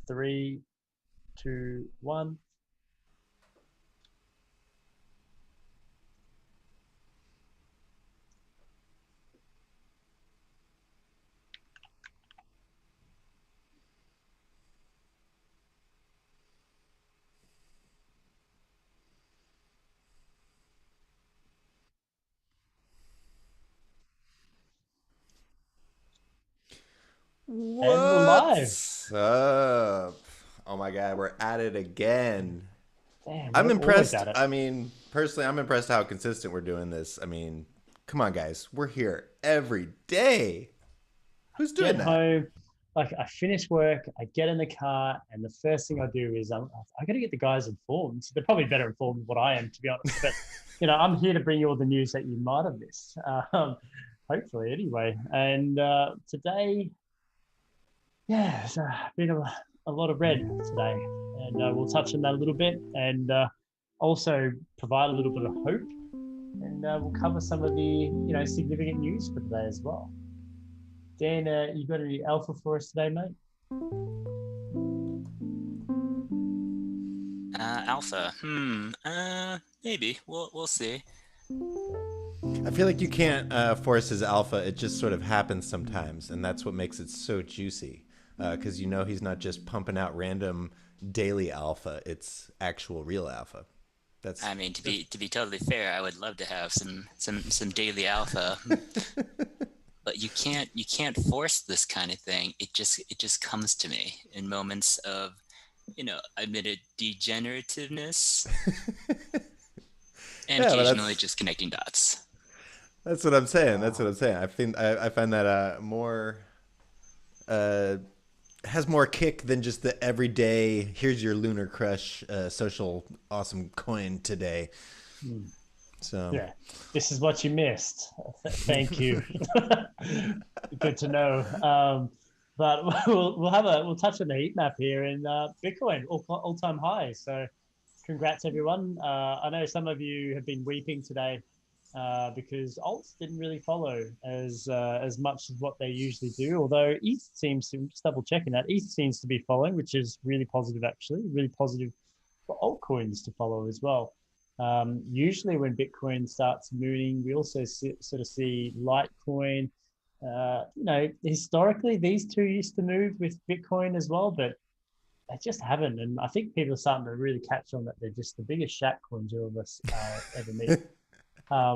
Three, two, one. And we're live. What's up? Oh my God, we're at it again. Damn, I'm we're always impressed. at it. I mean, personally, I'm impressed how consistent we're doing this. I mean, come on, guys. We're here every day. Who's Get doing that? home, like I finish work, I get in the car, and the first thing I do is I got to get the guys informed. They're probably better informed than what I am, to be honest. But I'm here to bring you all the news that you might have missed. Hopefully, anyway. And today, yeah, it's been a lot of red today, and we'll touch on that a little bit, and also provide a little bit of hope, and we'll cover some of the significant news for today as well. Dan, you got any alpha for us today, mate? Alpha. Maybe. We'll see. I feel like you can't force his alpha. It just sort of happens sometimes, and that's what makes it so juicy. Because he's not just pumping out random daily alpha; it's actual real alpha. I mean, to be totally fair, I would love to have some daily alpha, but you can't force this kind of thing. It just comes to me in moments of, admitted degenerativeness and Yeah, but occasionally just connecting dots. that's what I'm saying. That's what Oh, I'm saying. I find that more uh, has more kick than just the everyday. Here's your lunar crush social awesome coin today. hmm. So Yeah, this is what you missed. Thank you. Good to know. But we'll touch on the heat map here in Bitcoin all time high. So congrats everyone. I know some of you have been weeping today because alts didn't really follow as much as what they usually do. Although ETH seems to, just double checking that, ETH seems to be following, which is really positive actually. Really positive for altcoins to follow as well. Usually, when Bitcoin starts mooning, we also sort of see Litecoin. Historically, these two used to move with Bitcoin as well, but they just haven't. And I think people are starting to really catch on that they're just the biggest shat coins all of us ever meet,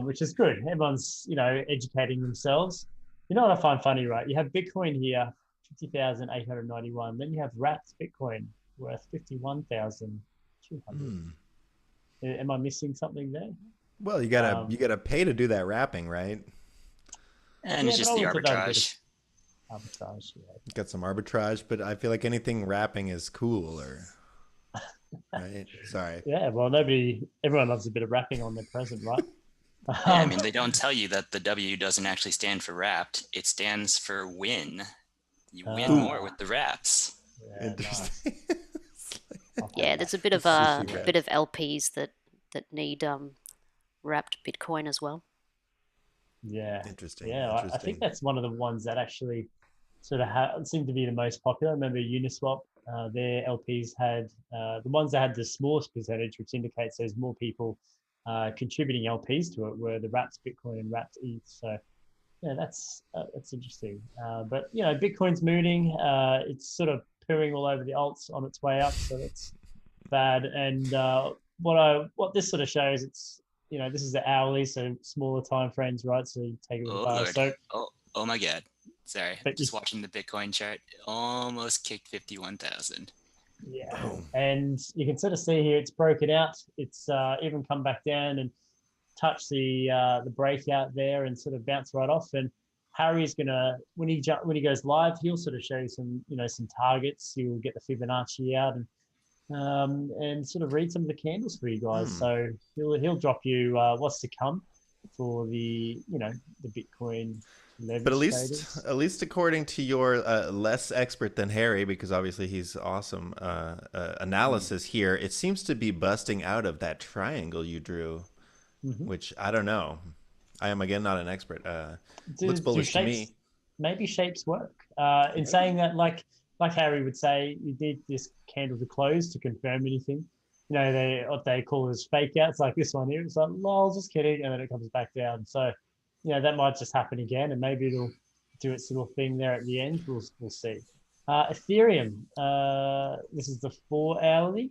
which is good. Everyone's educating themselves. You know what I find funny, right? You have Bitcoin here, 50,891. Then you have Wrapped Bitcoin worth 51,200. mm. Am I missing something there? Well, you Um, gotta pay to do that wrapping, right? And yeah, it's but I just the also done a bit of arbitrage. arbitrage. Yeah. Got some arbitrage, but I feel like anything wrapping is cool, or right? Sorry. Yeah, well, everyone loves a bit of rapping on their present, right? Yeah, I Um, mean, they don't tell you that the W doesn't actually stand for wrapped. It stands for win. You win Ooh, more with the wraps. yeah, nice. interesting. I'll have Yeah, that. there's a Sushi bit wraps. of LPs that need wrapped Bitcoin as well. Yeah, Interesting. yeah. I think Interesting. that's one of the ones that actually sort of seem to be the most popular. I remember Uniswap, their LPs had the ones that had the smallest percentage, which indicates there's more people contributing LPs to it, were the Wrapped Bitcoin and Wrapped ETH. So yeah, that's interesting. But Bitcoin's mooning. It's sort of pooing all over the alts on its way up, so that's bad. And what this sort of shows, it's this is the hourly, so smaller time frames, right? So you take it with a Oh bar of Lord. soap. Oh my God. Sorry, But just watching the Bitcoin chart. Almost kicked 51,000. yeah, Oh, and you can sort of see here it's broken out. It's even come back down and touch the breakout there and sort of bounce right off. And Harry's gonna when he goes live, he'll sort of show you some targets. He'll get the Fibonacci out and sort of read some of the candles for you guys. hmm. So he'll drop you what's to come for the Bitcoin But leverage traders. at least according to your less expert than Harry, because obviously he's awesome analysis here, it seems to be busting out of that triangle you drew, Mm-hmm. which I don't know. I am again not an expert. Looks Do bullish to shapes me. maybe shapes work? In saying that, like like Harry would say, you need this candle to close to confirm anything. You know, what they call as fake outs, like this one here. It's like, lol, just kidding, and then it comes back down. So, you know, that might just happen again, and maybe it'll do its little thing there at the end. We'll see. Ethereum. This is the 4 hourly.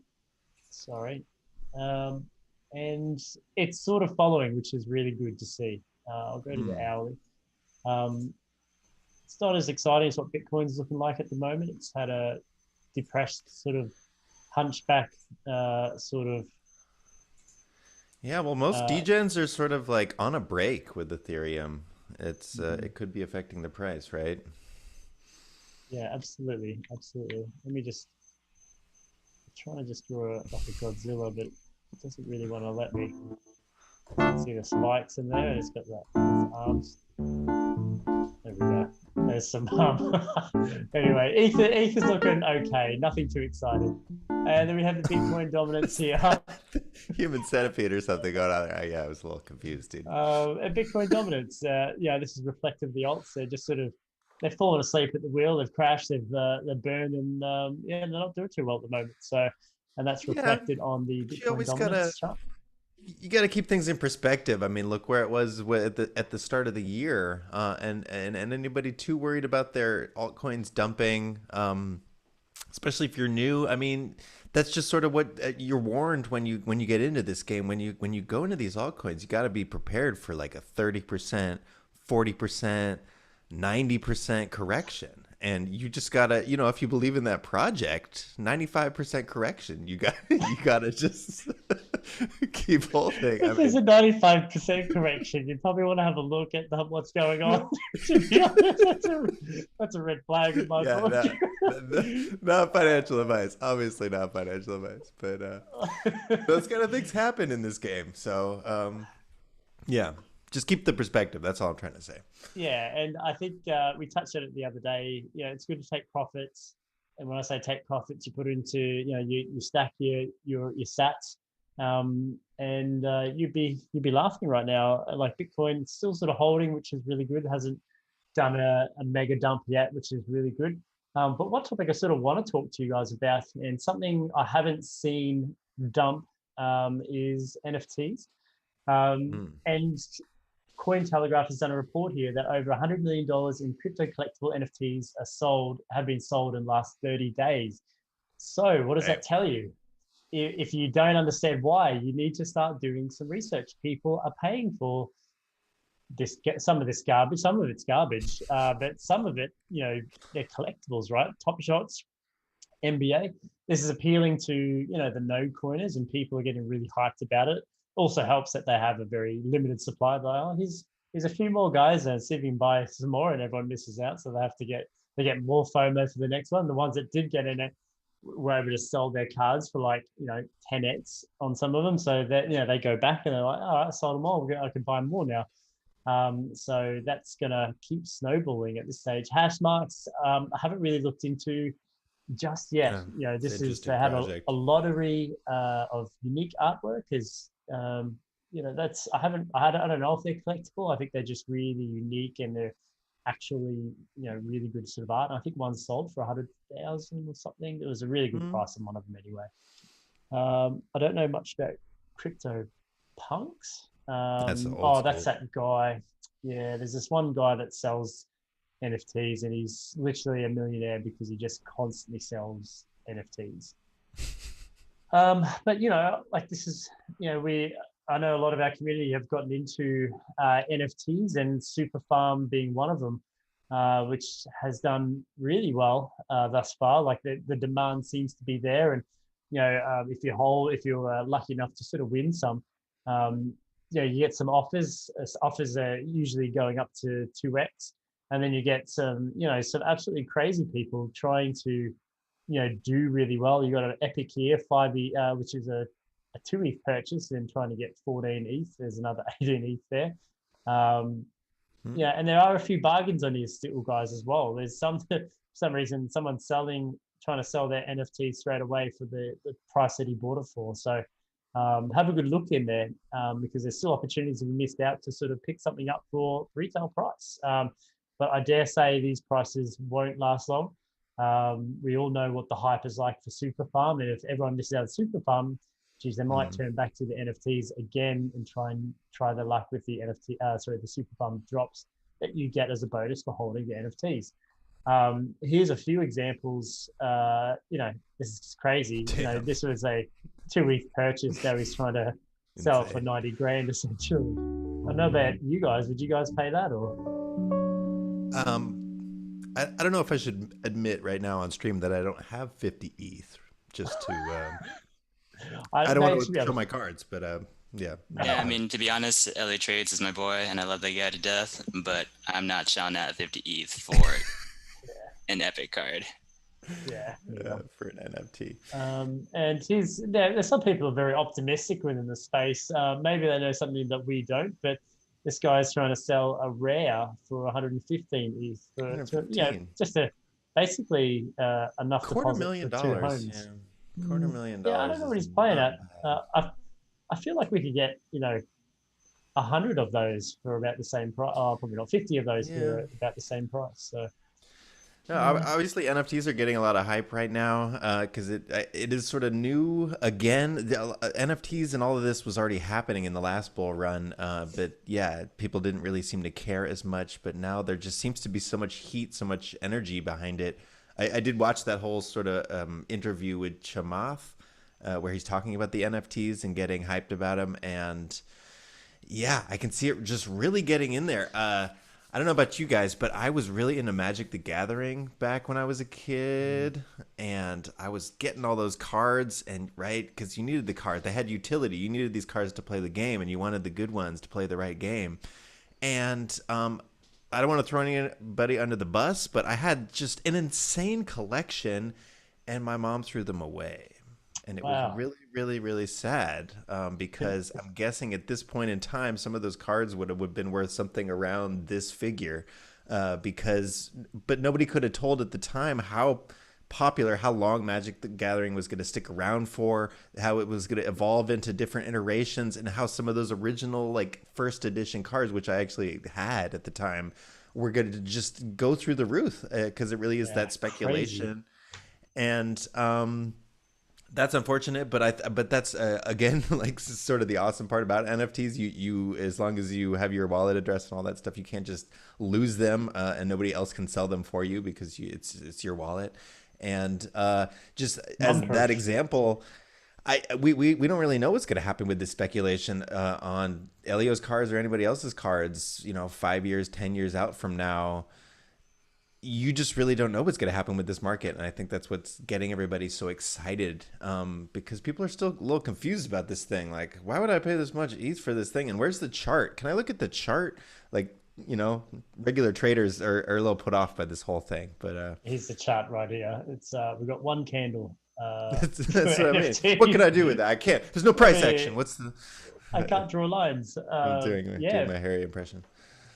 Sorry. And it's sort of following, which is really good to see. I'll go to the hourly. It's not as exciting as what Bitcoin's looking like at the moment. It's had a depressed sort of hunchback sort of. Yeah, well, most degens are sort of like on a break with Ethereum. It's it could be affecting the price, right? Yeah, absolutely. Let me just try to just draw like a Godzilla, but it doesn't really want to let me. See the spikes in there. It's got that arms. There we go. There's some anyway, Ether's looking okay, nothing too exciting. And then we have the Bitcoin dominance here. Human centipede or something going on there. Yeah, I was a little confused, dude. And Bitcoin dominance. Yeah, this is reflective of the alts. They're just sort of they've fallen asleep at the wheel. They've crashed. They've burned, and yeah, they're not doing too well at the moment. So, and that's reflected on the Bitcoin dominance chart. You got to keep things in perspective. I mean, look where it was at the start of the year, and anybody too worried about their altcoins dumping, especially if you're new. I mean, that's just sort of what you're warned when you get into this game. When you go into these altcoins, you got to be prepared for like a 30%, 40%, 90% correction. And you just gotta, you know, if you believe in that project, 95% correction. You gotta just keep holding. If there's a 95% correction, you probably want to have a look at what's going on. To be honest, that's a red flag in my book. Not financial advice. Obviously not financial advice. But those kind of things happen in this game. So yeah. Just keep the perspective. That's all I'm trying to say. Yeah, and I think we touched on it the other day. You know, it's good to take profits, and when I say take profits, you put into you stack your sats, and you'd be laughing right now. Like Bitcoin, it's still sort of holding, which is really good. It hasn't done a mega dump yet, which is really good. But one topic I sort of want to talk to you guys about, and something I haven't seen dump, is NFTs, and Cointelegraph has done a report here that over $100 million in crypto collectible NFTs have been sold in the last 30 days. So what does that tell you? If you don't understand why, you need to start doing some research. People are paying for some of this garbage. Some of it's garbage, but some of it, you know, they're collectibles, right? Top Shots, NBA. This is appealing to, you know, the no coiners, and people are getting really hyped about it. Also helps that they have a very limited supply. But here's a few more guys, and see if you can buy some more, and everyone misses out. So they get more FOMO for the next one. The ones that did get in it were able to sell their cards for like 10x on some of them. So that they go back and they're like, oh, I sold them all. I can buy more now. So that's gonna keep snowballing at this stage. Hash marks, I haven't really looked into just yet. Yeah, This is they have a lottery of unique artwork. That's I don't know if they're collectible. I think they're just really unique, and they're actually really good sort of art. And I think one sold for 100,000 or something. It was a really good price on one of them anyway. I don't know much about crypto punks. That's that guy. Yeah, there's this one guy that sells NFTs, and he's literally a millionaire because he just constantly sells NFTs. But like this is, I know a lot of our community have gotten into NFTs, and Super Farm being one of them, which has done really well thus far. Like the demand seems to be there, and if you're lucky enough to sort of win some, you get some offers. Offers are usually going up to 2x, and then you get some absolutely crazy people trying to do really well. You got an Epic here, 5 which is a 2 ETH purchase, and trying to get 14 ETH. There's another 18 ETH there. Yeah, and there are a few bargains on these still, guys, as well. There's for some reason someone's trying to sell their NFT straight away for the price that he bought it for. So have a good look in there, because there's still opportunities we missed out to sort of pick something up for retail price. But I dare say these prices won't last long. We all know what the hype is like for Super Farm, and if everyone misses out on Super Farm, geez, they might turn back to the NFTs again and try their luck with the the Super Farm drops that you get as a bonus for holding the NFTs. Here's a few examples. This is crazy. Damn. This was a 2-week purchase that he's trying to sell for 90 grand essentially. I don't know about you guys. Would you guys pay that or? I don't know if I should admit right now on stream that I don't have 50 ETH just to. I don't want to show my cards, but yeah. Yeah, I mean, to be honest, LA Trades is my boy, and I love that guy to death. But I'm not shelling out 50 ETH for an epic card. Yeah, for an NFT. And there's some people are very optimistic within the space. Maybe they know something that we don't, but this guy's trying to sell a rare for 115 ETH for just a basically enough $250,000 deposit for 2 homes. Yeah. $250,000. Yeah, I don't know what he's playing at. I feel like we could get 100 of those for about the same price. Oh, probably not 50 of those for about the same price. So. No, obviously NFTs are getting a lot of hype right now because it is sort of new again. The NFTs and all of this was already happening in the last bull run, but yeah, people didn't really seem to care as much. But now there just seems to be so much heat, so much energy behind it. I did watch that whole sort of interview with Chamath where he's talking about the NFTs and getting hyped about them, and yeah, I can see it just really getting in there. I don't know about you guys, but I was really into Magic the Gathering back when I was a kid, and I was getting all those cards, and because you needed the card. They had utility. You needed these cards to play the game, and you wanted the good ones to play the right game. And I don't want to throw anybody under the bus, but I had just an insane collection, and my mom threw them away. And it was really, really, really sad because I'm guessing at this point in time, some of those cards would have been worth something around this figure but nobody could have told at the time how popular, how long Magic the Gathering was going to stick around for, how it was going to evolve into different iterations, and how some of those original first edition cards, which I actually had at the time, were going to just go through the roof because it really is that speculation. Crazy. And that's unfortunate, but that's again sort of the awesome part about NFTs. You as long as you have your wallet address and all that stuff, you can't just lose them, and nobody else can sell them for you because it's your wallet. And just as that example, we don't really know what's going to happen with this speculation on Elio's cards or anybody else's cards. 5 years, 10 years out from now. You just really don't know what's going to happen with this market. And I think that's what's getting everybody so excited because people are still a little confused about this thing. Like, why would I pay this much ETH for this thing? And where's the chart? Can I look at the chart? Regular traders are a little put off by this whole thing. But here's the chart right here. It's we've got one candle. That's what I mean. What can I do with that? I can't. There's no price action. What's the... I can't draw lines. I'm doing my Harry impression.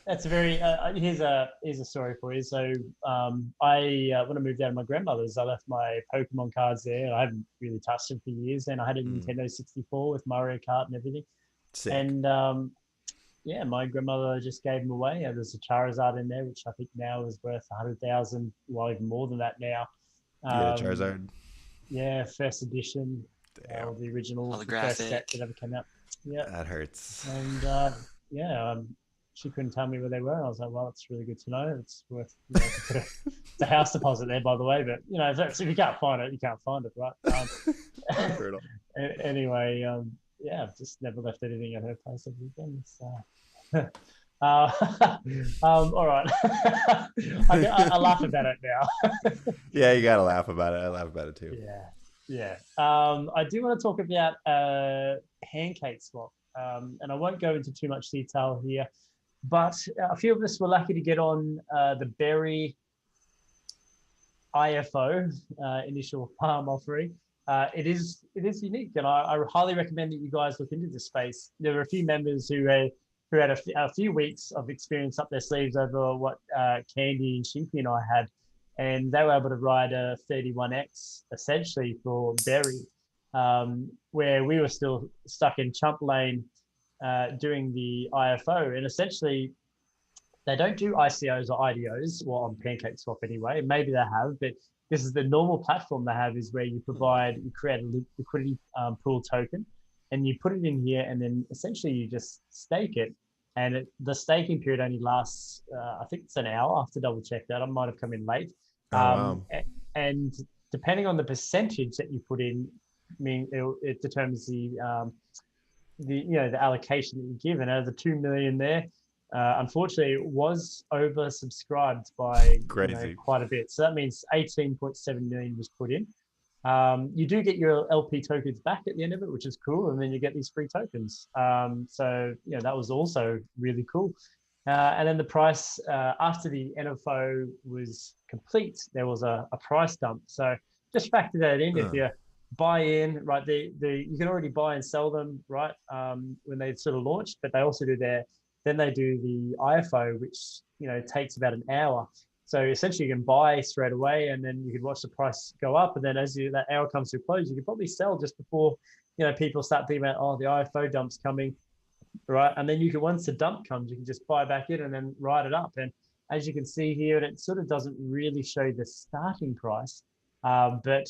That's a very here's a story for you. So when I moved out of my grandmother's, I left my Pokemon cards there. I haven't really touched them for years. And I had a Nintendo 64 with Mario Kart and everything. Sick. And my grandmother just gave them away. There's a Charizard in there, which I think now is worth 100,000. Well, even more than that now. Charizard. Yeah, first edition. The original first set that ever came out. Yeah, that hurts. And she couldn't tell me where they were. I was like, well, it's really good to know. It's worth it's a house deposit there, by the way. But if you can't find it, you can't find it, right? Anyway, I've just never left anything at her place ever again. So. All right. I laugh about it now. Yeah, you gotta laugh about it. I laugh about it too. Yeah. I do want to talk about Pancake Swap, and I won't go into too much detail here. But a few of us were lucky to get on the Berry IFO initial farm offering. It is unique, and I highly recommend that you guys look into this space. There were a few members who had a few weeks of experience up their sleeves over what Candy and Shimpy and I had, and they were able to ride a 31X essentially for Berry, where we were still stuck in Chump Lane doing the IFO. And essentially they don't do ICOs or IDOs, well, on Pancake Swap anyway. Maybe they have, but this is the normal platform they have, is where you create a liquidity pool token, and you put it in here, and then essentially you just stake it. And the staking period only lasts, I think it's an hour. I have to double check that. I might have come in late. Oh, wow. And depending on the percentage that you put in, it determines the allocation that you give. And over 2 million there, unfortunately, it was oversubscribed by Crazy. quite a bit. So that means 18.7 million was put in. You do get your LP tokens back at the end of it, which is cool, and then you get these free tokens. So that was also really cool. And then the price after the NFO was complete, there was a price dump. So just factor that in. If you buy in, right, you can already buy and sell them, right, when they sort of launched, but they also do then they do the IFO, which takes about an hour. So essentially you can buy straight away, and then you can watch the price go up, and then as that hour comes to a close, you can probably sell just before people start thinking about, oh, the IFO dump's coming, right? And then you can, once the dump comes, you can just buy back in and then ride it up. And as you can see here, and it sort of doesn't really show the starting price, but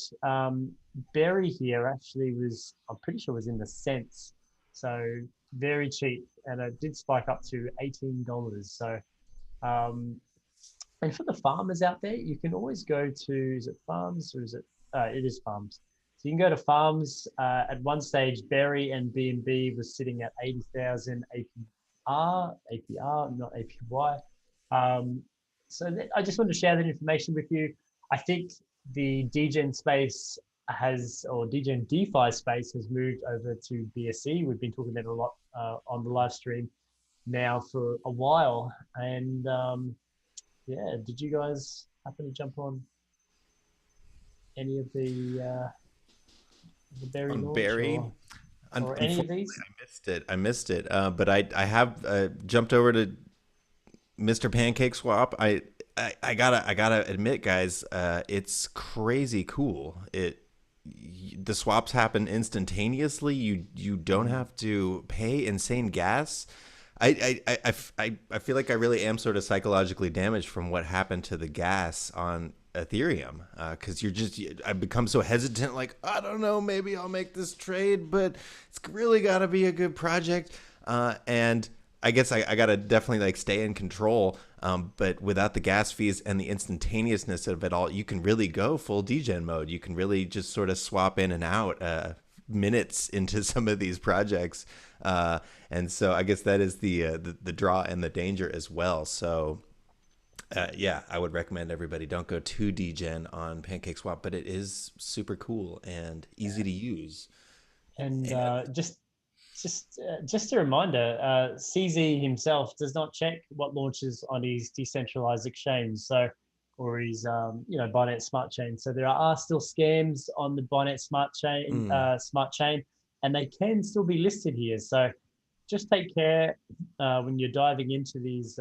Berry here actually was, I'm pretty sure, was in the cents, so very cheap, and it did spike up to $18. So and for the farmers out there, you can always go to, is it Farms or is it? It is Farms. So you can go to Farms. At one stage, Berry and BNB was sitting at 80,000 APR, not APY. I just wanted to share that information with you. I think the degen space degen DeFi space has moved over to BSC. We've been talking about it a lot on the live stream now for a while, and did you guys happen to jump on any of the Berry launch? Berry? Or any of these? I missed it. But I have jumped over to Mr. Pancake Swap. I gotta admit, guys, it's crazy cool. The swaps happen instantaneously. You don't have to pay insane gas. I feel like I really am sort of psychologically damaged from what happened to the gas on Ethereum, because I've become so hesitant, like, I don't know, maybe I'll make this trade, but it's really got to be a good project, and I guess I got to definitely stay in control, but without the gas fees and the instantaneousness of it all, you can really go full degen mode. You can really just sort of swap in and out minutes into some of these projects, and so I guess that is the draw and the danger as well. So I would recommend everybody don't go too degen on PancakeSwap, but it is super cool and easy to use. And just a reminder, CZ himself does not check what launches on his decentralized exchange, or his Binance Smart Chain. So there are still scams on the Binance Smart Chain, and they can still be listed here. So just take care when you're diving into these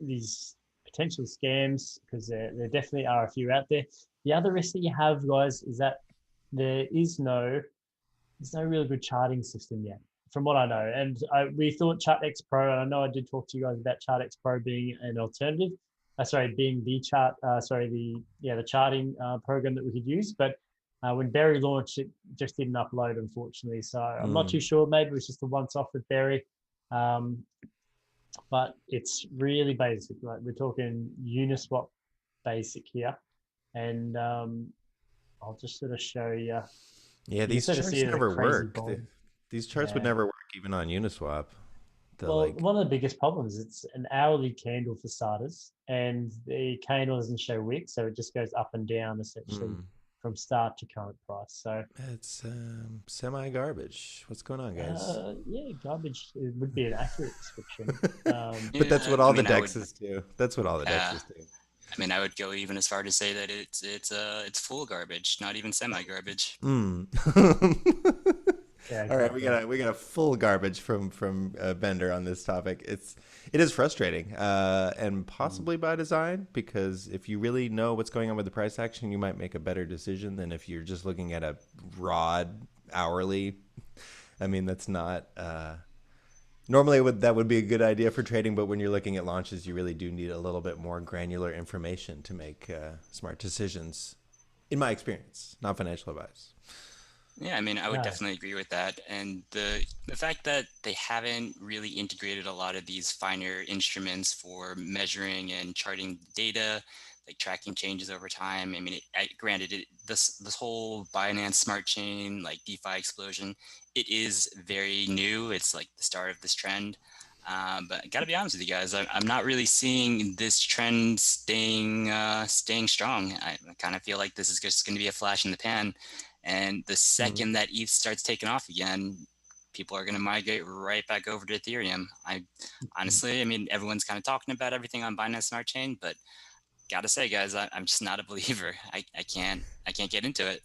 these potential scams, because there definitely are a few out there. The other risk that you have, guys, is that there's no really good charting system yet, from what I know. And we thought ChartX Pro, and I know I did talk to you guys about ChartX Pro being an alternative. Being the the charting program that we could use. But when Berry launched, it just didn't upload, unfortunately. So I'm not too sure. Maybe it was just a once-off with Berry. But it's really basic. Like, we're talking Uniswap basic here. And I'll just sort of show you. Yeah, these charts never work. These charts would never work even on Uniswap. One of the biggest problems, it's an hourly candle for starters, and the candle doesn't show wick, so it just goes up and down essentially from start to current price. So it's semi-garbage. What's going on, guys? Garbage would be an accurate description. But that's what all the dexes do. That's what all the dexes do. I mean, I would go even as far to say that it's full garbage, not even semi-garbage. Yeah, exactly. All right, we got a full garbage from Bender on this topic. It is frustrating, and possibly by design, because if you really know what's going on with the price action, you might make a better decision than if you're just looking at a raw hourly. I mean, that's not Normally, that would be a good idea for trading, but when you're looking at launches, you really do need a little bit more granular information to make smart decisions. In my experience, not financial advice. Yeah, I mean, I would No. definitely agree with that. And the fact that they haven't really integrated a lot of these finer instruments for measuring and charting data, like tracking changes over time. I mean, granted, this whole Binance Smart Chain, like DeFi explosion, it is very new. It's like the start of this trend. But I gotta be honest with you guys, I'm not really seeing this trend staying strong. I kind of feel like this is just going to be a flash in the pan. And the second that ETH starts taking off again, people are going to migrate right back over to Ethereum. I honestly, I mean, everyone's kind of talking about everything on Binance Smart Chain, but gotta say, guys, I'm just not a believer. I can't get into it.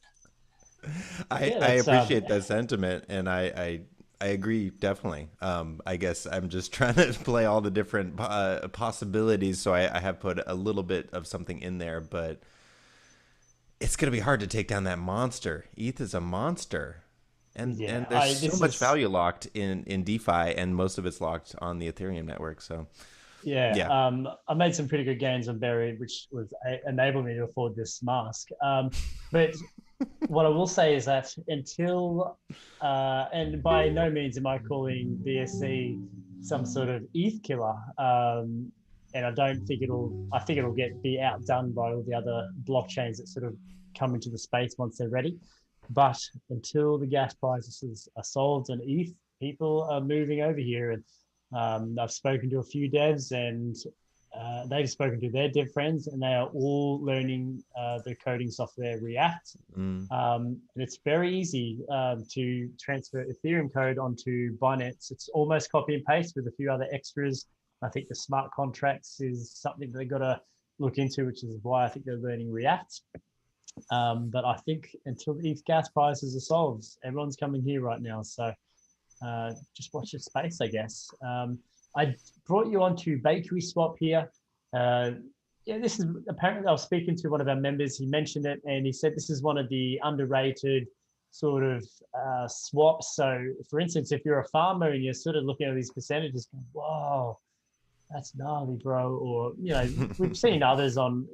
I, Yeah, I that's appreciate that sentiment, and I agree definitely. I guess I'm just trying to play all the different possibilities, so I have put a little bit of something in there, but it's gonna be hard to take down that monster. ETH is a monster, and yeah. there's so This much is value locked in DeFi, and most of it's locked on the Ethereum network. So Yeah, yeah. I made some pretty good gains on Berry, which was enabled me to afford this mask. But what I will say is that until, and by no means am I calling BSC some sort of ETH killer, and I don't think I think it'll be outdone by all the other blockchains that sort of come into the space once they're ready. But until the gas prices are solved on ETH, people are moving over here, and I've spoken to a few devs, and they've spoken to their dev friends, and they are all learning the coding software React. Mm. And it's very easy to transfer Ethereum code onto Binance. It's almost copy and paste with a few other extras. I think the smart contracts is something that they've got to look into, which is why I think they're learning React. But I think until these gas prices are solved, everyone's coming here right now. So just watch your space, I guess. I brought you onto Bakery Swap here. Yeah, this is apparently I was speaking to one of our members. He mentioned it, and he said this is one of the underrated sort of swaps. So, for instance, if you're a farmer and you're sort of looking at these percentages, going, "Whoa, that's gnarly, bro," or we've seen others on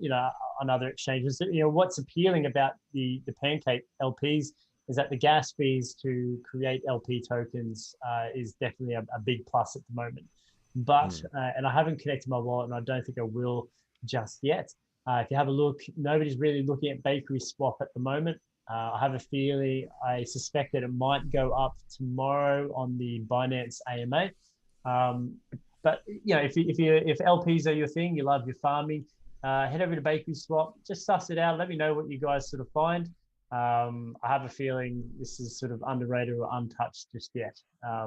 on other exchanges. What's appealing about the Pancake LPs is that the gas fees to create LP tokens is definitely a big plus at the moment. But and I haven't connected my wallet, and I don't think I will just yet. If you have a look, nobody's really looking at Bakery Swap at the moment. I have a feeling, I suspect that it might go up tomorrow on the Binance AMA. But if LPs are your thing, you love your farming, head over to Bakery Swap, just suss it out. Let me know what you guys sort of find. I have a feeling this is sort of underrated or untouched just yet.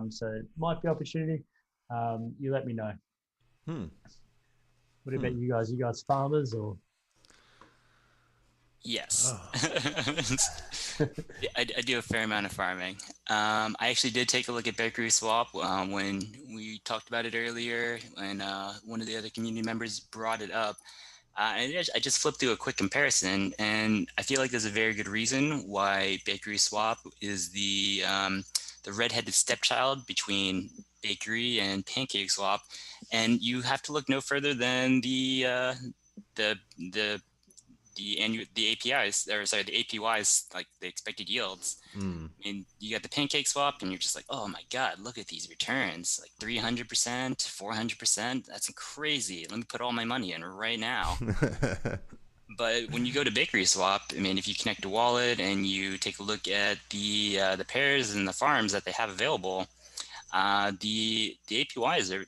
So it might be opportunity. You let me know. Hmm. What about you guys? You guys farmers or? Yes. Oh. I do a fair amount of farming. I actually did take a look at Bakery Swap when we talked about it earlier, and one of the other community members brought it up. I just flipped through a quick comparison, and I feel like there's a very good reason why Bakery Swap is the redheaded stepchild between Bakery and Pancake Swap, and you have to look no further than the the APIs, or sorry, the APYs, like the expected yields. Mm. I mean, you got the Pancake Swap, and you're just like, oh my god, look at these returns, like 300%, 400%. That's crazy. Let me put all my money in right now. But when you go to Bakery Swap, I mean, if you connect a wallet and you take a look at the pairs and the farms that they have available, the APYs they're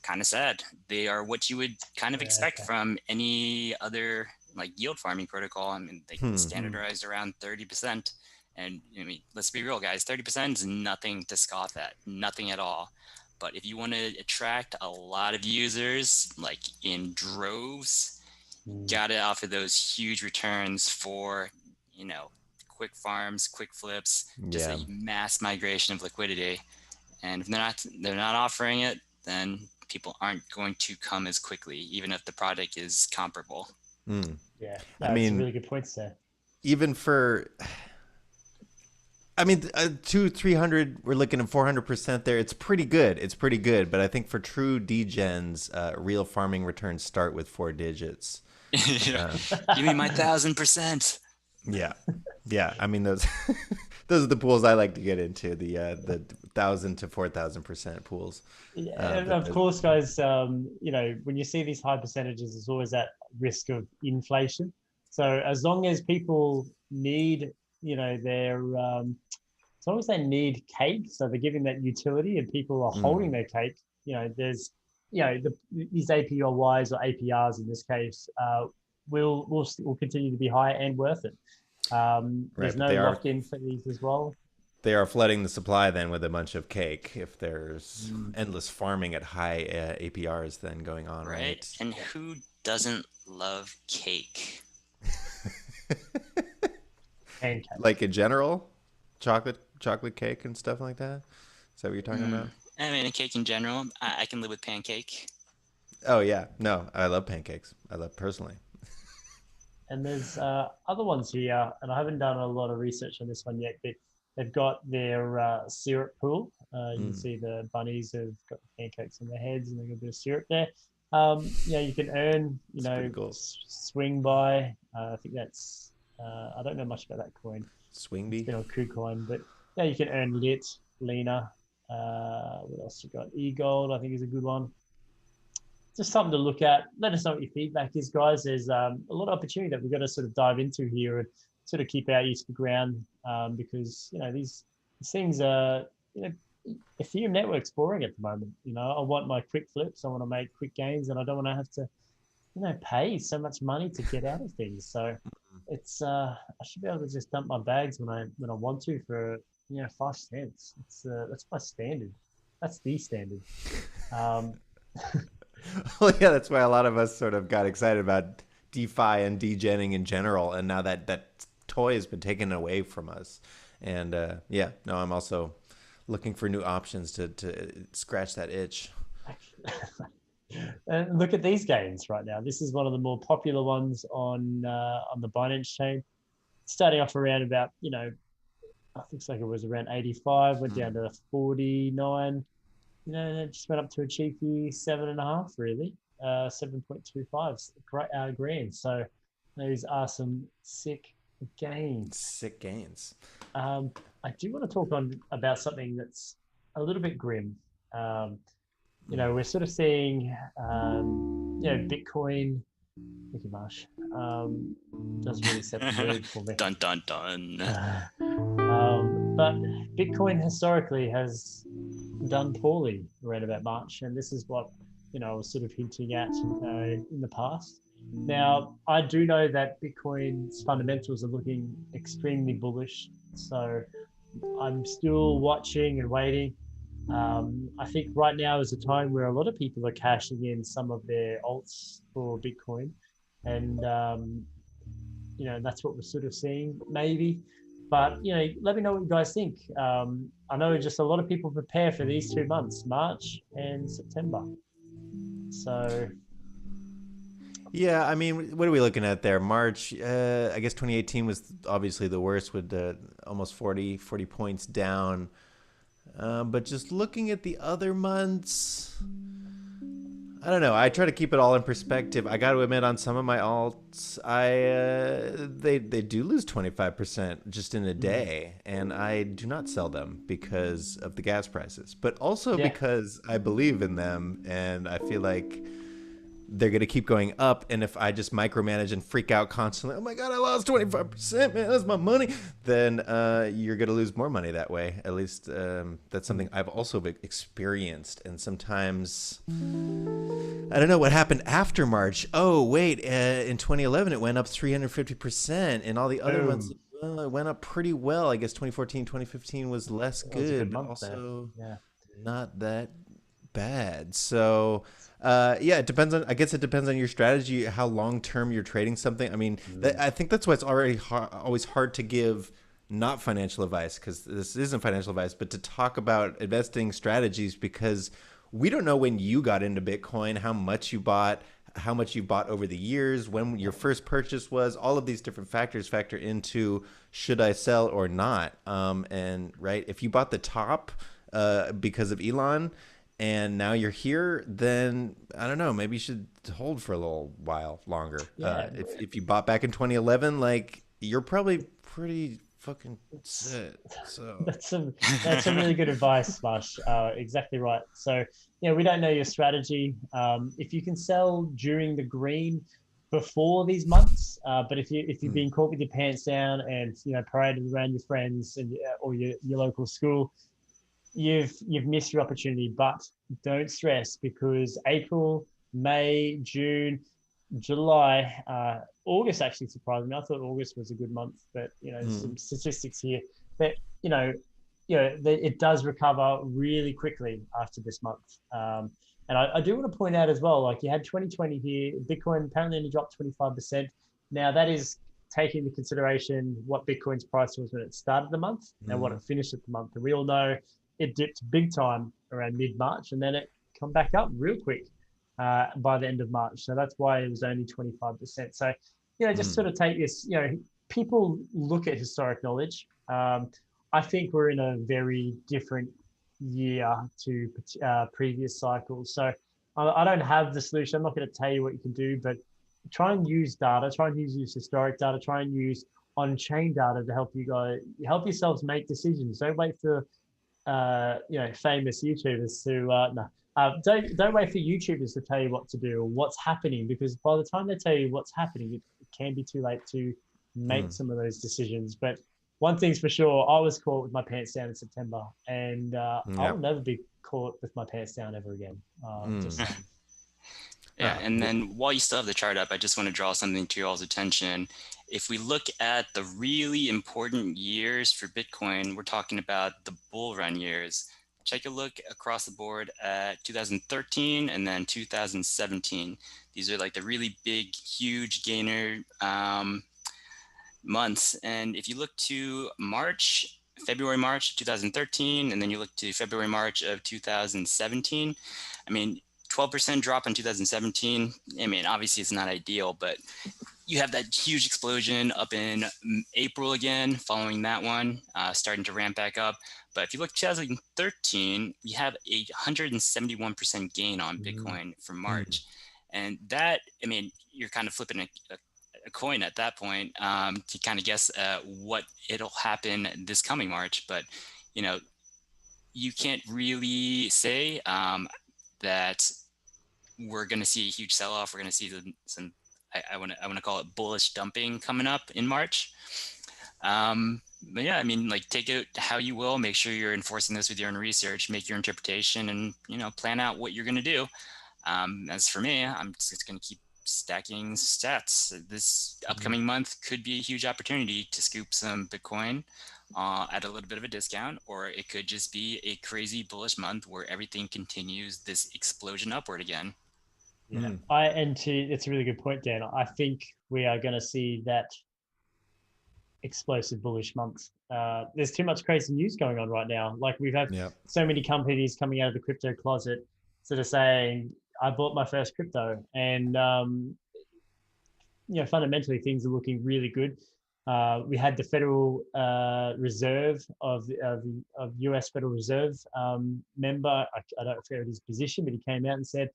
kind of sad. They are what you would kind of expect Okay. from any other like yield farming protocol. I mean, they Hmm. standardized around 30%. And I mean, let's be real, guys, 30% is nothing to scoff at, nothing at all. But if you want to attract a lot of users, like in droves, got to offer those huge returns for, quick farms, quick flips, just Yeah. a mass migration of liquidity. And if they're not offering it, then people aren't going to come as quickly, even if the product is comparable. Mm. Yeah, I that's a mean, really good point, sir. even for I mean, 300, we're looking at 400% there. It's pretty good. It's pretty good. But I think for true degens, real farming returns start with 4 digits. Yeah. Give me my 1,000%. Yeah. Yeah. I mean, those those are the pools I like to get into, the 1,000 to 4,000% pools. Yeah, and of course, guys, when you see these high percentages, there's always that risk of inflation. So as long as people need, their as long as they need cake, so they're giving that utility and people are holding their cake, there's, these APYs or APRs in this case will continue to be high and worth it. There's no lock-in fees as well. They are flooding the supply then with a bunch of cake if there's endless farming at high APRs then going on, right? And who doesn't love cake? Pancake. Like in general, chocolate cake and stuff like that. Is that what you're talking about? I mean, a cake in general. I can live with pancake. Oh yeah, no, I love pancakes. I love personally. And there's other ones here, and I haven't done a lot of research on this one yet, but they've got their syrup pool. You can see the bunnies have got the pancakes on their heads, and they've got a bit of syrup there. You can earn, cool. swing by. I think that's, I don't know much about that coin. Swing bee? It's been on KuCoin, but yeah, you can earn lit, Lena. What else you got? E-Gold, I think is a good one. Just something to look at. Let us know what your feedback is, guys. There's a lot of opportunity that we've got to sort of dive into here and sort of keep our ears to the ground because, these things are, Ethereum network's boring at the moment. I want my quick flips. I want to make quick gains, and I don't want to have to, pay so much money to get out of things. So it's, I should be able to just dump my bags when I want to for, 5 cents. That's my standard. That's the standard. Well, yeah, that's why a lot of us sort of got excited about DeFi and degenning in general, and now that toy has been taken away from us. And I'm also looking for new options to scratch that itch. And look at these gains right now. This is one of the more popular ones on the Binance chain. Starting off around about, I think like it was around 85, went down to 49. It just went up to a cheeky 7.5, really, 7.25 grand. So those are some sick gains. I do want to talk about something that's a little bit grim. We're sort of seeing, Bitcoin. Thank you, Marsh. Doesn't really set the mood for me. Dun dun dun. But Bitcoin historically has done poorly around about March, and this is what I was sort of hinting at in the past. Now, I do know that Bitcoin's fundamentals are looking extremely bullish, so I'm still watching and waiting. I think right now is a time where a lot of people are cashing in some of their alts for Bitcoin, and that's what we're sort of seeing maybe. But let me know what you guys think. I know just a lot of people prepare for these 2 months, March and September. So yeah, I mean, what are we looking at there? March, I guess 2018 was obviously the worst with almost 40 points down. But just looking at the other months, I don't know. I try to keep it all in perspective. I got to admit, on some of my alts, they do lose 25% just in a day, and I do not sell them because of the gas prices, but also because I believe in them, and I feel like they're going to keep going up. And if I just micromanage and freak out constantly, oh my God, I lost 25%, man, that's my money, then you're going to lose more money that way. At least that's something I've also experienced. And sometimes, I don't know what happened after March. Oh, wait, in 2011, it went up 350%. And all the other months, it went up pretty well. I guess 2014, 2015 was less good, but also not that bad. So it depends on, I guess it depends on your strategy, how long term you're trading something. I mean, I think that's why it's already always hard to give not financial advice, because this isn't financial advice, but to talk about investing strategies, because we don't know when you got into Bitcoin, how much you bought, how much you bought over the years, when your first purchase was. All of these different factors factor into should I sell or not. And right, if you bought the top because of Elon, and now you're here, then I don't know, maybe you should hold for a little while longer. Yeah. If you bought back in 2011, like, you're probably pretty fucking set. So That's some really good advice, Smash. Exactly right. So, we don't know your strategy. If you can sell during the green before these months, but if you've been caught with your pants down and paraded around your friends and or your local school, you've missed your opportunity. But don't stress, because April, May, June, July, August actually surprised me. I thought August was a good month, but some statistics here that it does recover really quickly after this month. And I do want to point out as well, like, you had 2020 here, Bitcoin apparently only dropped 25%. Now that is taking into consideration what Bitcoin's price was when it started the month and what it finished at the month. And we all know it dipped big time around mid-March, and then it come back up real quick by the end of March. So that's why it was only 25%. So, just sort of take this, people look at historic knowledge. I think we're in a very different year to previous cycles. So I don't have the solution. I'm not going to tell you what you can do, but try and use data, try and use historic data, try and use on-chain data to help help yourselves make decisions. Don't wait for famous YouTubers to don't wait for YouTubers to tell you what to do or what's happening, because by the time they tell you what's happening, it can be too late to make some of those decisions. But one thing's for sure, I was caught with my pants down in September, and I'll never be caught with my pants down ever again. Just saying. Yeah, and then while you still have the chart up, I just want to draw something to y'all's attention. If we look at the really important years for Bitcoin, we're talking about the bull run years. Take a look across the board at 2013 and then 2017. These are like the really big, huge gainer months. And if you look to February, March 2013, and then you look to February, March of 2017, 12% drop in 2017. Obviously it's not ideal, but you have that huge explosion up in April again, following that one, starting to ramp back up. But if you look 2013, we have a 171% gain on Bitcoin for March. And that, you're kind of flipping a coin at that point to kind of guess what it'll happen this coming March. But, you can't really say that we're going to see a huge sell-off. We're going to see some I want to call it bullish dumping coming up in March. But yeah, take it how you will. Make sure you're enforcing this with your own research, make your interpretation, and plan out what you're going to do. As for me, I'm just going to keep stacking stats. This upcoming month could be a huge opportunity to scoop some Bitcoin at a little bit of a discount, or it could just be a crazy bullish month where everything continues this explosion upward again. Yeah, it's a really good point, Dan. I think we are going to see that explosive bullish month. There's too much crazy news going on right now. Like, we've had so many companies coming out of the crypto closet sort of saying, I bought my first crypto, and fundamentally things are looking really good. We had the Federal Reserve of US Federal Reserve member. I don't forget his position, but he came out and said,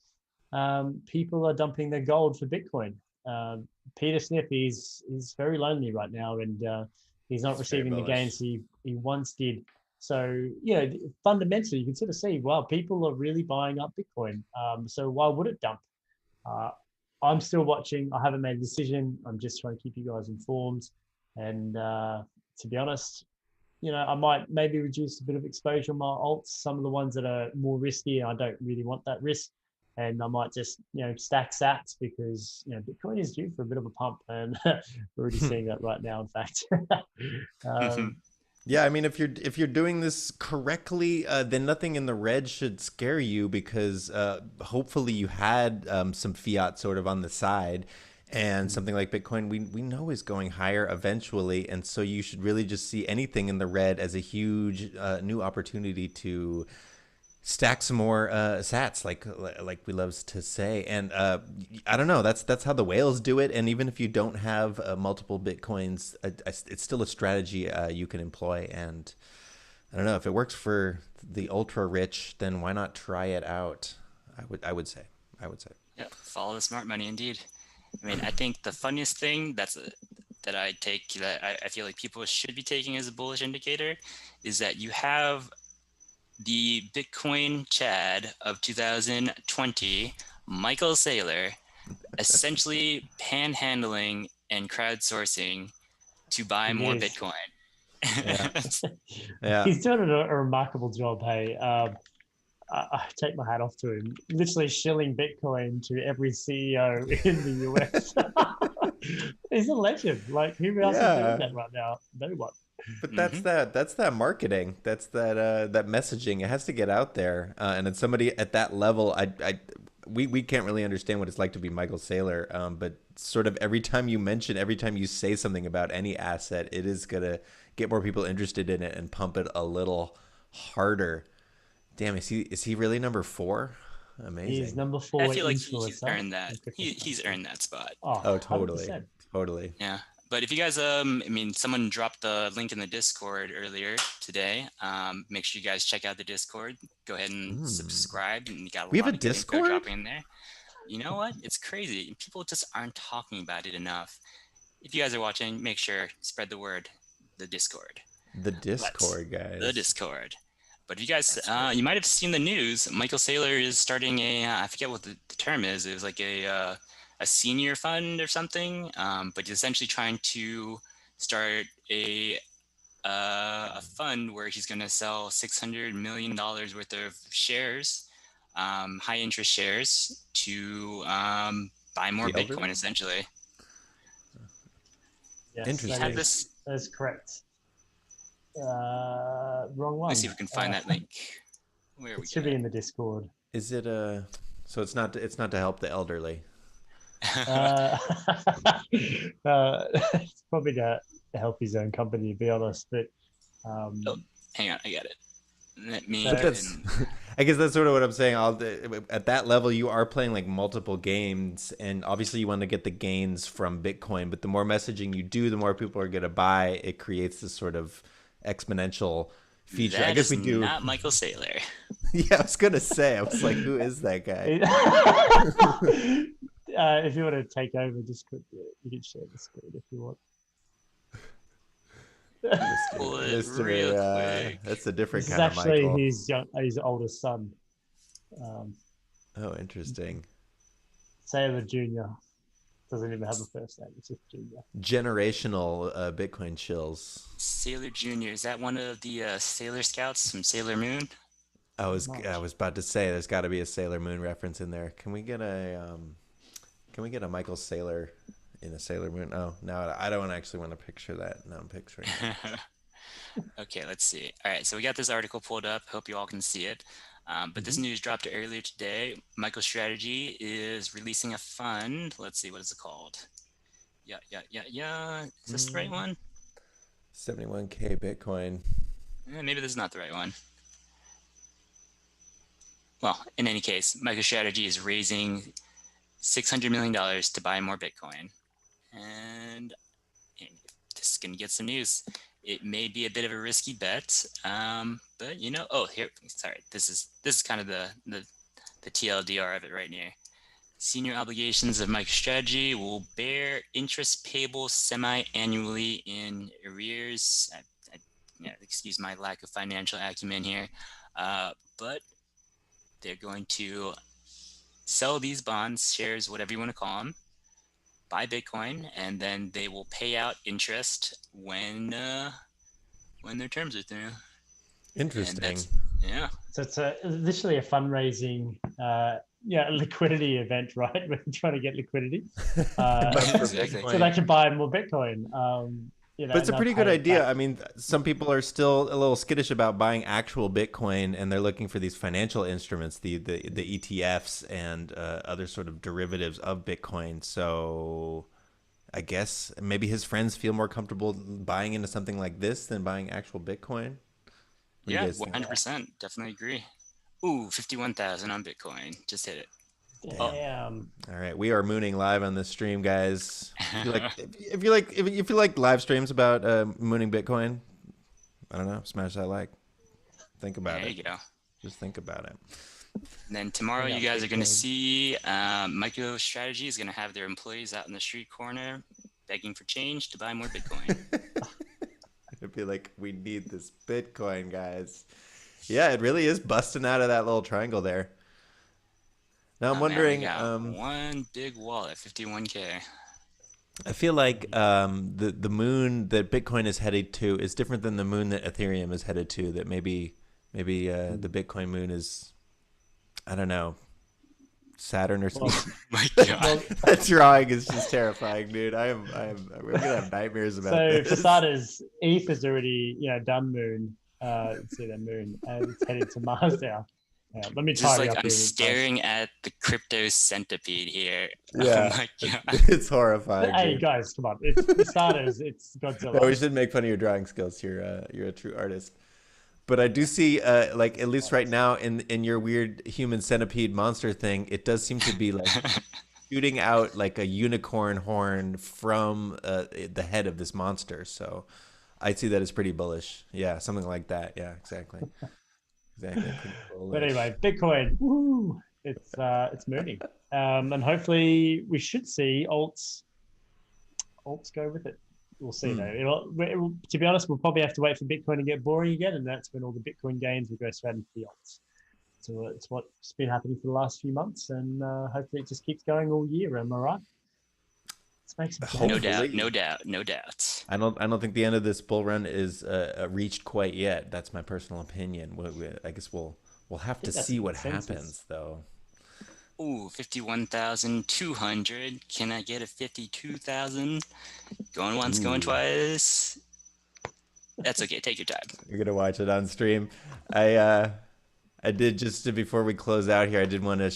people are dumping their gold for Bitcoin. Peter Smith is very lonely right now, and he's not receiving the gains he once did. So, fundamentally, you can sort of see, wow, people are really buying up Bitcoin. So why would it dump? I'm still watching. I haven't made a decision. I'm just trying to keep you guys informed. And to be honest, I might maybe reduce a bit of exposure on my alts, some of the ones that are more risky, and I don't really want that risk. And I might just, stack sats, because, Bitcoin is due for a bit of a pump, and we're already seeing that right now, in fact. Yeah, if you're doing this correctly, then nothing in the red should scare you, because hopefully you had some fiat sort of on the side, and something like Bitcoin we know is going higher eventually, and so you should really just see anything in the red as a huge new opportunity to Stack some more sats, like we love to say. And I don't know, that's how the whales do it. And even if you don't have multiple bitcoins, it's still a strategy you can employ. And I don't know, if it works for the ultra rich, then why not try it out? I would say. Yeah, follow the smart money indeed. I mean, I think the funniest thing that I take that I feel like people should be taking as a bullish indicator is that you have the Bitcoin Chad of 2020, Michael Saylor, essentially panhandling and crowdsourcing to buy He more is. Bitcoin. Yeah. Yeah. He's doing a remarkable job. Hey, I take my hat off to him. Literally shilling Bitcoin to every CEO in the US. He's a legend. Like, who else is doing Yeah. that right now? No one. But that's that marketing. That's that messaging. It has to get out there. And then somebody at that level, we can't really understand what it's like to be Michael Saylor. But sort of every time you say something about any asset, it is gonna get more people interested in it and pump it a little harder. Damn, is he really number 4? Amazing. He's number 4 I feel like he's influencer. earned that. He's earned that spot. Oh, Oh, totally. 100%. Totally. Yeah. But if you guys, I mean, someone dropped the link in the Discord earlier today. Make sure you guys check out the Discord. Go ahead and subscribe. And you got a We have lot a of good info Discord? dropping in there. You know what? It's crazy. People just aren't talking about it enough. If you guys are watching, make sure spread the word. The Discord. The Discord, guys. The Discord. But if you guys, you might have seen the news. Michael Saylor is starting I forget what the term is. It was like a senior fund or something. But he's essentially trying to start a fund where he's going to sell $600 million worth of shares, high interest shares, to buy more The elderly? Bitcoin, essentially. Yes, Interesting. Have this. that is correct. Wrong one. Let's see if we can find that link. Where are we? It should be in the Discord. Is it so it's not to help the elderly? It's probably to help his own company, to be honest. But Oh, hang on, I got it. Let me. But That's I guess that's sort of what I'm saying. At that level, you are playing like multiple games, and obviously you want to get the gains from Bitcoin. But the more messaging you do, the more people are going to buy. It creates this sort of exponential feature. That I guess is we do. not Michael Saylor. Yeah, I was gonna say. I was like, who is that guy? If you want to take over Discord, you can share the screen if you want. Pull it real quick. That's a different This is kind of actually Michael. his oldest son, Oh, interesting. Sailor Junior. Doesn't even have a first name; it's just Junior. Generational Bitcoin chills. Sailor Jr. Is that one of the Sailor Scouts from Sailor Moon? I was about to say there's got to be a Sailor Moon reference in there. Can we get a Michael Saylor in a Sailor Moon? Oh no, I don't actually want to picture that. No, I'm picturing it. Okay, let's see. All right, so we got this article pulled up. Hope you all can see it. But this news dropped earlier today. MicroStrategy is releasing a fund. Let's see, what is it called? Yeah. Is this the right one? 71K Bitcoin. Maybe this is not the right one. Well, in any case, MicroStrategy is raising $600 million to buy more Bitcoin. And this is going to get some news. It may be a bit of a risky bet, but this is kind of the TLDR of it right here. Senior obligations of MicroStrategy will bear interest payable semi-annually in arrears. Excuse my lack of financial acumen here, but they're going to sell these bonds, shares, whatever you want to call them, buy Bitcoin, and then they will pay out interest when their terms are through. Interesting. Yeah. So it's literally a fundraising, liquidity event, right? We're trying to get liquidity, Exactly. so they can buy more Bitcoin. But it's a pretty good idea. I mean, some people are still a little skittish about buying actual Bitcoin, and they're looking for these financial instruments, the ETFs and other sort of derivatives of Bitcoin. So I guess maybe his friends feel more comfortable buying into something like this than buying actual Bitcoin. Yeah, 100%. Definitely agree. Ooh, 51,000 on Bitcoin. Just hit it. Oh. Damn. All right, we are mooning live on this stream, guys. If you like live streams about mooning Bitcoin, I don't know, smash that like. Think about There it. you go. Just think about it. And then tomorrow, Yeah, you guys are going to Bitcoin. see MicroStrategy is going to have their employees out in the street corner begging for change to buy more Bitcoin. It'd be like, we need this Bitcoin, guys. Yeah, it really is busting out of that little triangle there. Now I'm wondering. Man, we got one big wallet, 51K. I feel like the moon that Bitcoin is headed to is different than the moon that Ethereum is headed to. That maybe the Bitcoin moon is, I don't know, Saturn or something. My God. That drawing is just terrifying, dude. We're gonna have nightmares about So this. for starters, ETH has already done moon. See that moon, and it's headed to Mars now. Yeah, let me Just tidy like up I'm here. staring at the crypto centipede here. Yeah, Oh my God. it's horrifying. Hey dude. guys, come on! It's for starters. It's Godzilla. No, we should make fun of your drawing skills. You're a true artist. But I do see, like, at least right now in your weird human centipede monster thing, it does seem to be like shooting out like a unicorn horn from the head of this monster. So I see that as pretty bullish. Yeah, something like that. Yeah, exactly. Exactly. Pretty bullish. But anyway, Bitcoin, woo, it's mooning, and hopefully we should see alts go with it. We'll see though. To be honest, we'll probably have to wait for Bitcoin to get boring again, and that's when all the Bitcoin gains will go straight into the alts. So it's what's been happening for the last few months, and hopefully it just keeps going all year. Am I right? Let's make some No Hopefully. doubt. I don't think the end of this bull run is reached quite yet. That's my personal opinion. I guess we'll have to that's see a what consensus. happens, though. Ooh, 51,200. Can I get a 52,000? Going once, going twice. That's okay. Take your time. You're gonna watch it on stream. I did just before we close out here. I did want to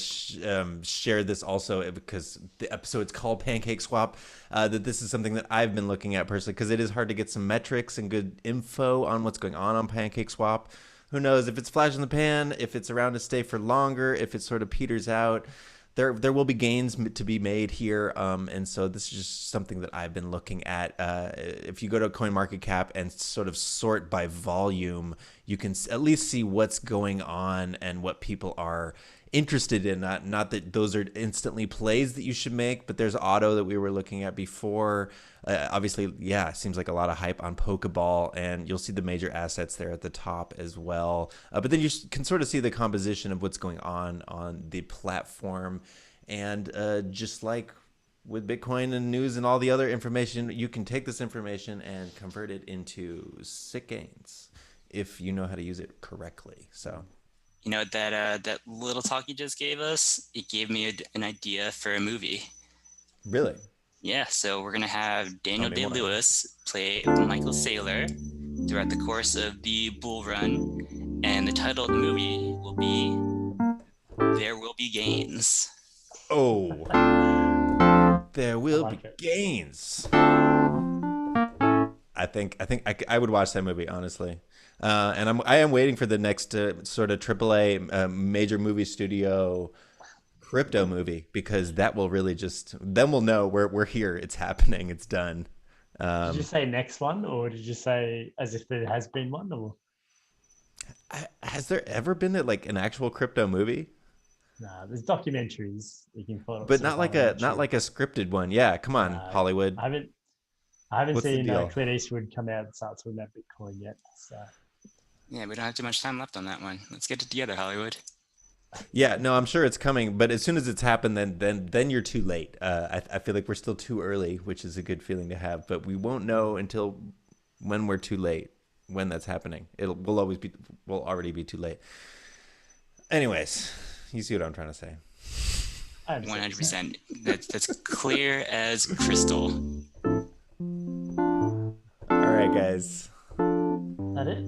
share this also because the episode's called Pancake Swap. That this is something that I've been looking at personally because it is hard to get some metrics and good info on what's going on Pancake Swap. Who knows if it's flash in the pan, if it's around to stay for longer, if it sort of peters out. There will be gains to be made here, and so this is just something that I've been looking at. If you go to CoinMarketCap and sort of sort by volume, you can at least see what's going on and what people are interested in. Not that those are instantly plays that you should make, but there's auto that we were looking at before. Obviously, yeah, it seems like a lot of hype on Pokeball, and you'll see the major assets there at the top as well. But then you can sort of see the composition of what's going on the platform. And just like with Bitcoin and news and all the other information, you can take this information and convert it into sick gains if you know how to use it correctly. So, You know, that little talk you just gave us, it gave me an idea for a movie. really? Yeah, so we're going to have Daniel Tell me more. Day-Lewis play Michael Saylor throughout the course of the bull run. And the title of the movie will be There Will Be Gains. Oh, there will like be it. gains. I think I would watch that movie, honestly. And I am waiting for the next sort of AAA major movie studio crypto movie because that will really then we'll know we're here. It's happening. It's done. Did you say next one, or did you say as if there has been one? Or Has there ever been like an actual crypto movie? nah, there's documentaries you can follow. But not like a scripted one. Yeah, come on, Hollywood. I haven't What's the seen deal? Clint Eastwood come out and start talking about Bitcoin yet. So Yeah, we don't have too much time left on that one. Let's get it together, Hollywood. Yeah, no, I'm sure it's coming, but as soon as it's happened, then you're too late. I feel like we're still too early, which is a good feeling to have, but we won't know until when we're too late when that's happening. We'll already be too late. Anyways, you see what I'm trying to say. 100%. That's clear as crystal. All right, guys. that it?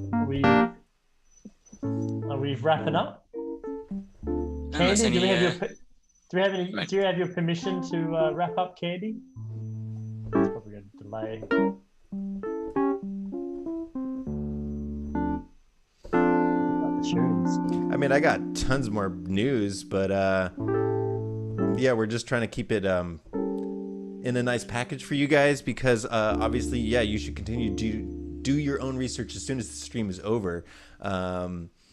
Are we wrapping up? Unless Candy, any, do you have your permission to wrap up, Candy? It's probably going to delay. tunes. I mean, I got tons more news, but yeah, we're just trying to keep it in a nice package for you guys because obviously, yeah, you should continue to do your own research as soon as the stream is over.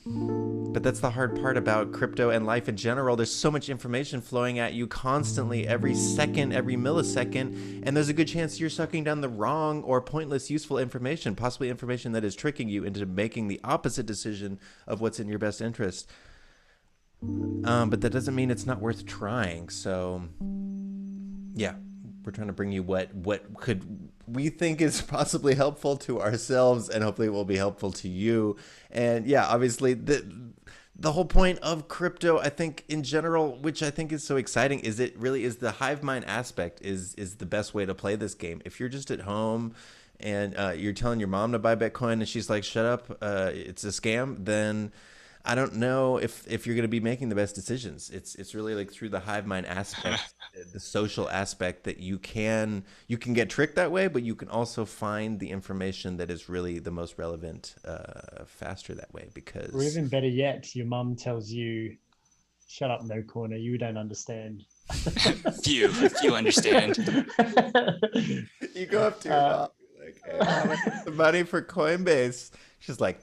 But that's the hard part about crypto and life in general. There's so much information flowing at you constantly, every second, every millisecond, and there's a good chance you're sucking down the wrong or pointless, useful information, possibly information that is tricking you into making the opposite decision of what's in your best interest. But that doesn't mean it's not worth trying. So, yeah, we're trying to bring you what could we think is possibly helpful to ourselves, and hopefully it will be helpful to you. And yeah, obviously the whole point of crypto, I think in general, which I think is so exciting, is it really is the hive mind aspect is the best way to play this game. If you're just at home and you're telling your mom to buy Bitcoin and she's like, shut up, it's a scam, then I don't know if you're going to be making the best decisions. It's really like through the hive mind aspect, the social aspect, that you can get tricked that way, but you can also find the information that is really the most relevant faster that way. Because, or even better yet, your mum tells you, "Shut up, no corner. You don't understand." few understand. You go up to your mom, like, "Hey, Mom, I need some money for Coinbase." She's like,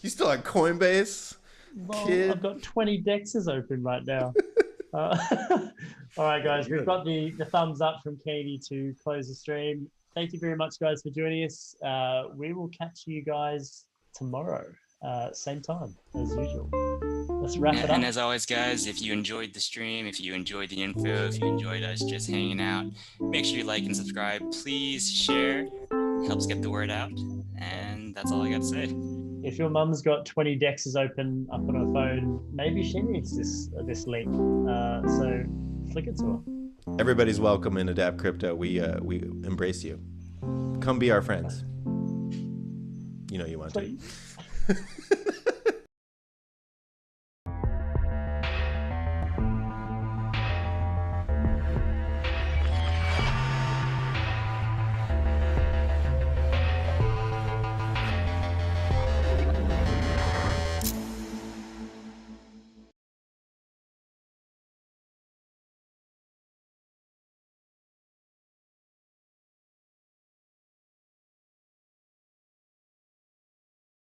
"You still on Coinbase?" Well, Kid. I've got 20 dexes open right now. All right, guys, we've got the thumbs up from Katie to close the stream. Thank you very much, guys, for joining us. We will catch you guys tomorrow, same time as usual. Let's wrap it up. And as always, guys, if you enjoyed the stream, if you enjoyed the info, if you enjoyed us just hanging out, make sure you like and subscribe. Please share. It helps get the word out. And that's all I got to say. If your mum's got 20 dexes open up on her phone, maybe she needs this link. So flick it to her. Everybody's welcome in Adapt Crypto. We embrace you. Come be our friends. You know you want Please. to.